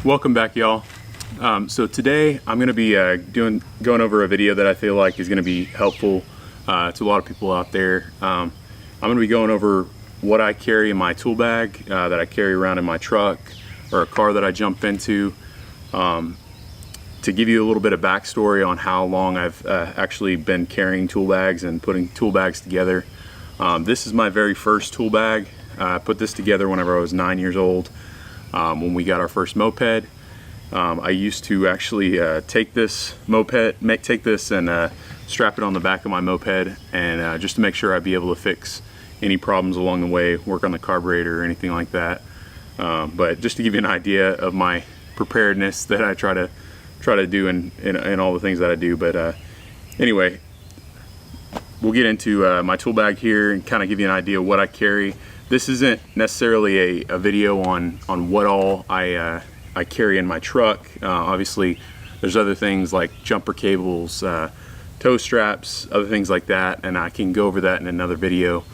Welcome back, y'all. So today I'm going to be going over a video that I feel like is going to be helpful to a lot of people out there. I'm going to be going over what I carry in my tool bag that I carry around in my truck or a car that I jump into, to give you a little bit of backstory on how long I've actually been carrying tool bags and putting tool bags together. This is my very first tool bag. I put this together whenever I was 9 years old. When we got our first moped. I used to actually take this and strap it on the back of my moped, and just to make sure I'd be able to fix any problems along the way, work on the carburetor or anything like that. But just to give you an idea of my preparedness that I try to do in all the things that I do. But anyway, we'll get into my tool bag here and kind of give you an idea of what I carry. This isn't necessarily a video on what all I carry in my truck. Obviously, there's other things like jumper cables, tow straps, other things like that, and I can go over that in another video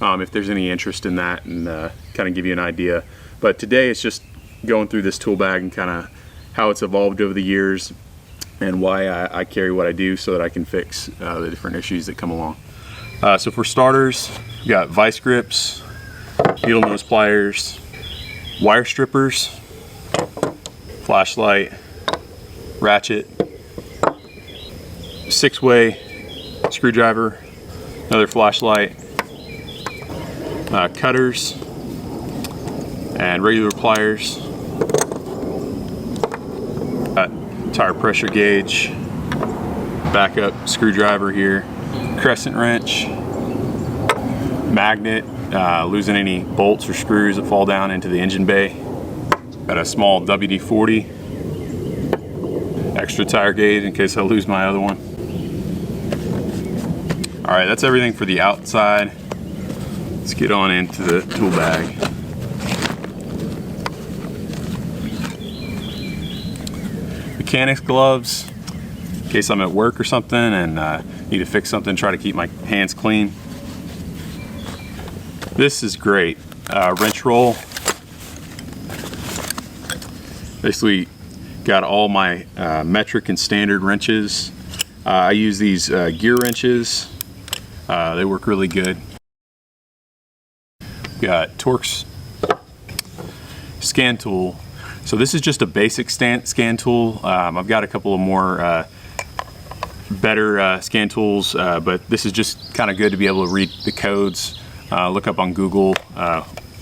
if there's any interest in that, and kind of give you an idea. But today it's just going through this tool bag and kind of how it's evolved over the years and why I carry what I do so that I can fix the different issues that come along. So for starters, we got vice grips, needle nose pliers, wire strippers, flashlight, ratchet, 6-way screwdriver, another flashlight, cutters, and regular pliers, tire pressure gauge, backup screwdriver here, crescent wrench, magnet, losing any bolts or screws that fall down into the engine bay. Got a small WD-40, extra tire gauge in case I lose my other one. Alright, that's everything for the outside. Let's get on into the tool bag. Mechanics gloves, in case I'm at work or something and need to fix something, try to keep my hands clean. This is great. Wrench roll. Basically got all my metric and standard wrenches. I use these gear wrenches. They work really good. Got Torx scan tool. So this is just a basic scan tool. I've got a couple of more better scan tools, but this is just kind of good to be able to read the codes. Look up on Google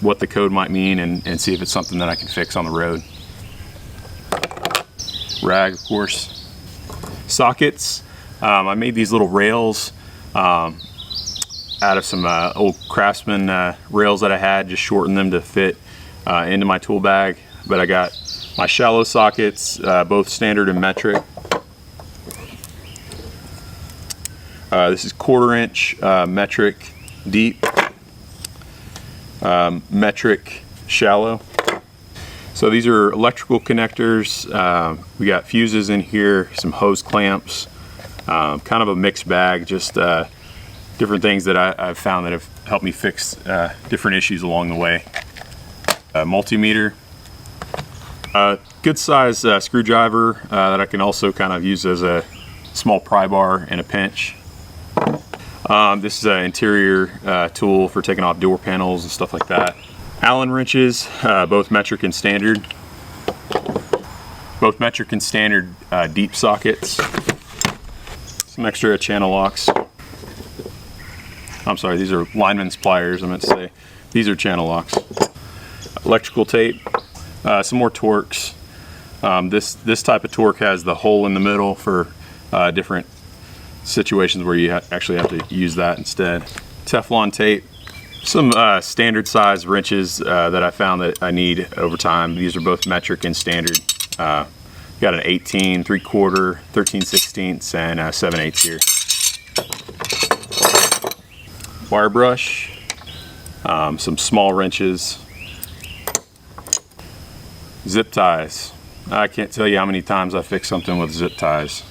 what the code might mean and see if it's something that I can fix on the road. Rag, of course. Sockets. I made these little rails out of some old Craftsman rails that I had, just shortened them to fit into my tool bag. But I got my shallow sockets, both standard and metric. This is 1/4 inch metric deep. Metric shallow. So these are electrical connectors. We got fuses in here, some hose clamps, kind of a mixed bag, just different things that I've found that have helped me fix different issues along the way. Multimeter, good size screwdriver that I can also kind of use as a small pry bar in a pinch. This is an interior tool for taking off door panels and stuff like that. Allen wrenches, both metric and standard. Both metric and standard deep sockets. Some extra channel locks. I'm sorry, these are lineman's pliers, I meant to say. These are channel locks. Electrical tape, some more Torx. This type of Torque has the hole in the middle for different situations where you actually have to use that instead. Teflon tape, some standard size wrenches that I found that I need over time. These are both metric and standard. Got an 18, 3/4, 13/16, and 7/8 here. Wire brush, some small wrenches, zip ties. I can't tell you how many times I fixed something with zip ties.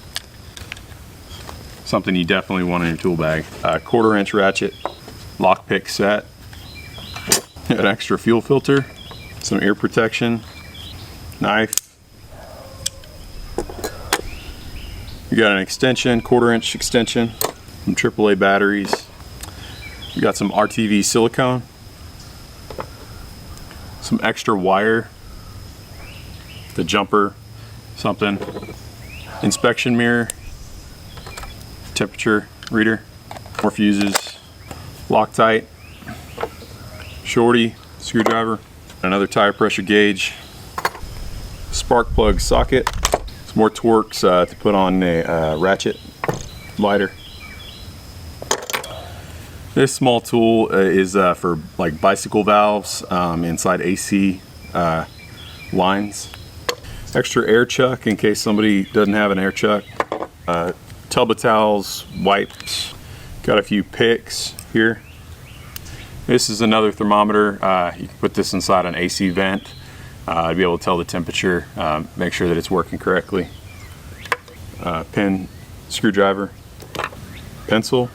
Something you definitely want in your tool bag. 1/4 inch ratchet, lockpick set, an extra fuel filter, some ear protection, knife, We got an extension, 1/4 inch extension, some AAA batteries. We got some RTV silicone, some extra wire, the jumper, something, inspection mirror, temperature reader, more fuses, Loctite, shorty, screwdriver, another tire pressure gauge, spark plug socket, some more Torx to put on a ratchet lighter. This small tool is for like bicycle valves inside AC lines. Extra air chuck in case somebody doesn't have an air chuck. Tub of towels, wipes. Got a few picks here. This is another thermometer. You can put this inside an AC vent to be able to tell the temperature, make sure that it's working correctly. Pin, screwdriver, pencil,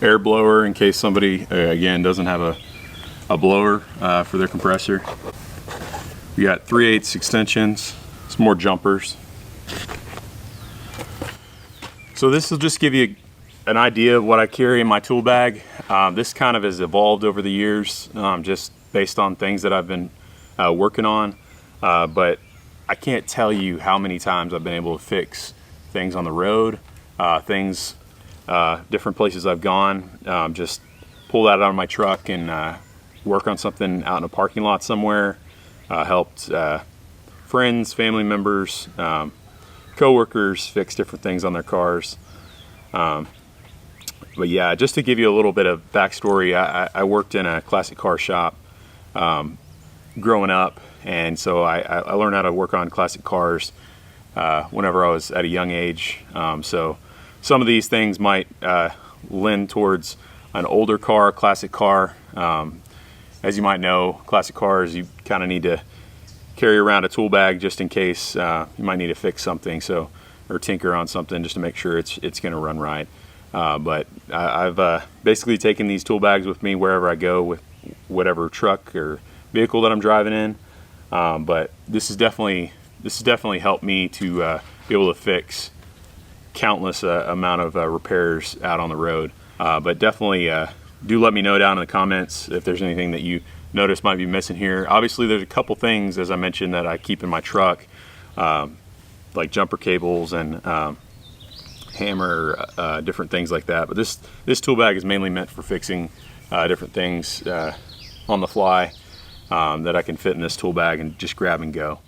air blower in case somebody, again, doesn't have a blower for their compressor. We got 3/8 extensions, some more jumpers. So this will just give you an idea of what I carry in my tool bag. This kind of has evolved over the years, just based on things that I've been working on. But I can't tell you how many times I've been able to fix things on the road, different places I've gone, just pull that out of my truck and work on something out in a parking lot somewhere. Helped friends, family members, co-workers fix different things on their cars. But yeah, just to give you a little bit of backstory, I worked in a classic car shop growing up, and so I learned how to work on classic cars whenever I was at a young age. So some of these things might lend towards an older car, classic car. As you might know, classic cars, you kind of need to carry around a tool bag just in case you might need to fix something, or tinker on something just to make sure it's going to run right. But I've basically taken these tool bags with me wherever I go with whatever truck or vehicle that I'm driving in. But this has definitely helped me to be able to fix countless amount of repairs out on the road. But definitely do let me know down in the comments if there's anything that you notice might be missing here. Obviously there's a couple things, as I mentioned, that I keep in my truck, like jumper cables and hammer, different things like that. But this tool bag is mainly meant for fixing different things on the fly that I can fit in this tool bag and just grab and go.